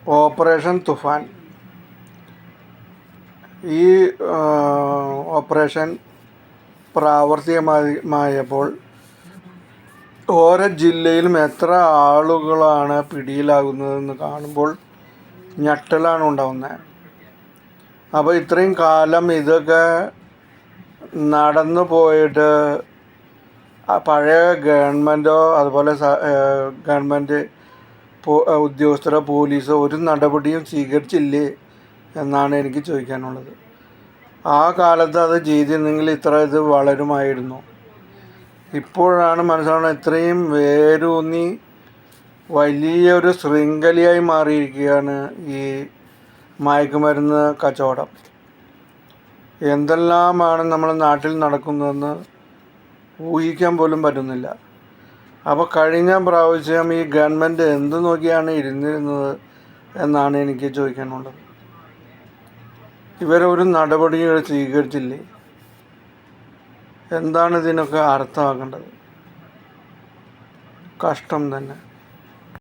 Operation Toofan. ഈ operation പ്രാവർത്തികമായപ്പോൾ ഓരോ ജില്ലയിലും എത്ര ആളുകളാണ് പിടിയിലാകുന്നതെന്ന് കാണുമ്പോൾ ഞെട്ടലാണ് ഉണ്ടാകുന്നത്. അപ്പോൾ ഇത്രയും കാലം ഇതൊക്കെ നടന്നു പോയിട്ട് പഴയ ഗവൺമെൻറ്റോ അതുപോലെ ഗവൺമെൻറ് ഉദ്യോഗസ്ഥരോ പോലീസോ ഒരു നടപടിയും സ്വീകരിച്ചില്ലേ എന്നാണ് എനിക്ക് ചോദിക്കാനുള്ളത്. ആ കാലത്ത് അത് ചെയ്തിരുന്നെങ്കിൽ ഇത്ര ഇത് വളരുമായിരുന്നു. ഇപ്പോഴാണ് മനസ്സിലാവുന്നത് ഇത്രയും വേരൂന്നി വലിയൊരു ശൃംഖലയായി മാറിയിരിക്കുകയാണ് ഈ മയക്കുമരുന്ന് കച്ചവടം. എന്തെല്ലാമാണ് നമ്മുടെ നാട്ടിൽ നടക്കുന്നതെന്ന് ഊഹിക്കാൻ പോലും പറ്റുന്നില്ല. അപ്പോൾ കഴിഞ്ഞ പ്രാവശ്യം ഈ ഗവൺമെൻറ് എന്ത് നോക്കിയാണ് ഇരുന്നിരുന്നത് എന്നാണ് എനിക്ക് ചോദിക്കാനുള്ളത്. ഇവരൊരു നടപടികൾ സ്വീകരിച്ചില്ലേ? എന്താണ് ഇതിനൊക്കെ അർത്ഥമാക്കേണ്ടത്? കഷ്ടം തന്നെ.